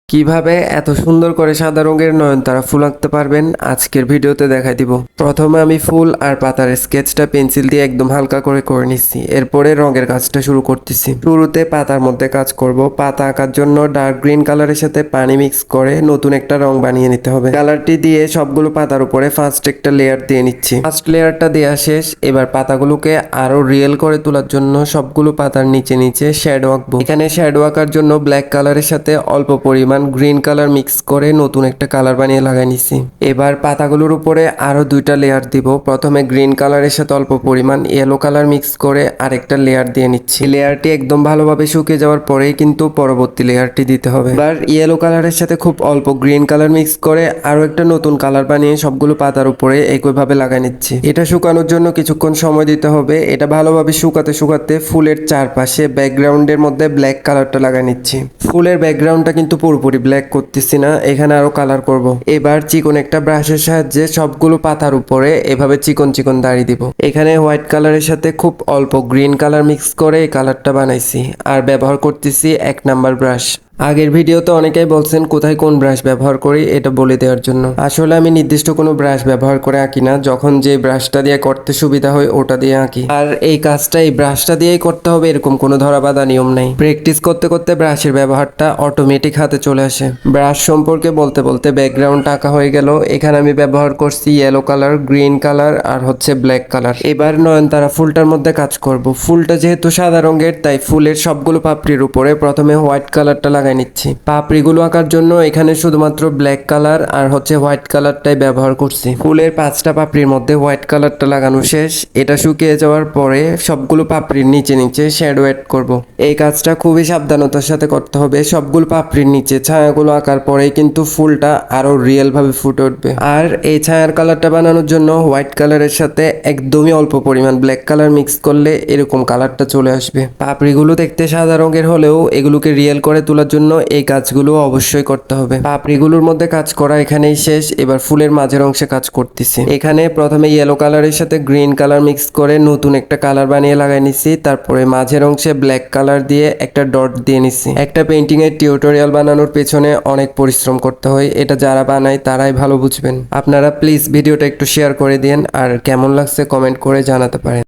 কিভাবে এত সুন্দর করে সাদা রঙের নয়নতারা ফুল আঁকতে পারবেন আজকের ভিডিওতে দেখাই দিব। প্রথমে আমি ফুল আর পাতার স্কেচটা পেন্সিল দিয়ে একদম হালকা করে নিচ্ছি। এরপরে রঙের কাজটা শুরু করতেছি। শুরুতে পাতার মধ্যে কাজ করব। পাতা আঁকার জন্য ডার্ক গ্রিন কালারের সাথে পানি মিক্স করে নতুন একটা রং বানিয়ে নিতে হবে। কালারটি দিয়ে সবগুলো পাতার উপরে ফার্স্ট একটা লেয়ার দিয়ে নিচ্ছি। ফার্স্ট লেয়ারটা দেওয়া শেষ। এবার পাতাগুলোকে আরো রিয়েল করে তোলার জন্য সবগুলো পাতার নিচে নিচে শ্যাডো আঁকবো। এখানে শ্যাডো আঁকার জন্য ব্ল্যাক কালারের সাথে অল্প পরিমাণ গ্রিন কালার মিক্স করে নতুন একটা কালার বানিয়ে লাগাই নিছি। এবার পাতাগুলোর উপরে আরো দুইটা লেয়ার দিব। প্রথমে গ্রিন কালারের সাথে অল্প পরিমাণ ইয়েলো কালার মিক্স করে আরেকটা লেয়ার দিয়ে নিচ্ছি। লেয়ারটি একদম ভালোভাবে শুকিয়ে যাওয়ার পরেই কিন্তু পরবর্তী লেয়ারটি দিতে হবে। এবার ইয়েলো কালারের সাথে খুব অল্প গ্রিন কালার মিক্স করে আরো একটা নতুন কালার বানিয়ে সবগুলো পাতার উপরে একইভাবে লাগাই নিচ্ছি। এটা শুকানোর জন্য কিছুক্ষণ সময় দিতে হবে। এটা ভালোভাবে শুকাতে শুকাতে ফুলের চারপাশে ব্যাকগ্রাউন্ডের মধ্যে ব্ল্যাক কালারটা লাগাই নিচ্ছি। ফুলের ব্যাকগ্রাউন্ডটা কিন্তু পুরোপুরি ব্ল্যাক করতেছি না, এখানে আরো কালার করব। এবার চিকন একটা ব্রাশের সাহায্যে সবগুলো পাতার উপরে এভাবে চিকন চিকন দাড়ি দিব। এখানে হোয়াইট কালারের সাথে খুব অল্প গ্রিন কালার মিক্স করে এই কালারটা বানাইছি আর ব্যবহার করতেছি 1 নাম্বার ব্রাশ। আগের ভিডিওতে অনেকেই বলছেন কোথায় কোন ব্রাশ ব্যবহার করি, এটা বলে দেওয়ার জন্য। আসলে আমি নির্দিষ্ট কোনো ব্রাশ ব্যবহার করে আঁকি না, যখন যে ব্রাশটা দিয়ে করতে সুবিধা হয় ওটা দিয়ে আঁকি। আর এই কাজটা এই ব্রাশটা দিয়েই করতে হবে এরকম কোনো ধরাবাঁধা নিয়ম নেই। প্র্যাকটিস করতে করতে ব্রাশের ব্যবহারটা অটোমেটিক হাতে চলে আসে। ব্রাশ সম্পর্কে বলতে বলতে ব্যাকগ্রাউন্ড আঁকা হয়ে গেল। এখানে আমি ব্যবহার করছি ইয়েলো কালার, গ্রিন কালার আর হচ্ছে ব্ল্যাক কালার। এবার নয়নতারা ফুলটার মধ্যে কাজ করব। ফুলটা যেহেতু সাদা রঙের তাই ফুলের সবগুলো পাপড়ির উপরে প্রথমে হোয়াইট কালারটা লাগাই নিচ্ছি। পাপড়িগুলো আঁকার জন্য এখানে শুধুমাত্র ব্ল্যাক কালার আর হচ্ছে হোয়াইট কালারটাই ব্যবহার করছি। ফুলের 5টা পাপড়ির মধ্যে হোয়াইট কালারটা লাগানো শেষ। এটা শুকিয়ে যাওয়ার পরে সবগুলো পাপড়ির নিচে নিচে শ্যাডো অ্যাড করব। এই কাজটা খুবই সাবধানতার সাথে করতে হবে। সবগুলো পাপড়ির নিচে ছায়াগুলো আঁকার পরেই কিন্তু ফুলটা আরো রিয়েল ভাবে ফুটে উঠবে। আর এই ছায়ার কালারটা বানানোর জন্য হোয়াইট কালারের সাথে একদমই অল্প পরিমাণ ব্ল্যাক কালার মিক্স করলে এরকম কালারটা চলে আসবে। পাপড়িগুলো দেখতে সাদা রঙের হলেও এগুলোকে রিয়েল করে তোলার জন্য এই কাজগুলো অবশ্যই করতে হবে। পাপড়িগুলোর মধ্যে কাজ করা এখানেই শেষ। এবার ফুলের মাঝের অংশে কাজ করতেছি। এখানে প্রথমে ইয়েলো কালারের সাথে গ্রিন কালার মিক্স করে নতুন একটা কালার বানিয়ে লাগাই নিছি। তারপরে মাঝের অংশে ব্ল্যাক কালার দিয়ে একটা ডট দিয়ে নিছি। একটা পেইন্টিং এর টিউটোরিয়াল বানানোর পেছনে অনেক পরিশ্রম করতে হয়, এটা যারা বানায় তারাই ভালো বুঝবেন। আপনারা প্লিজ ভিডিওটা একটু শেয়ার করে দিন আর কেমন লাগছে কমেন্ট করে জানাতে পারেন।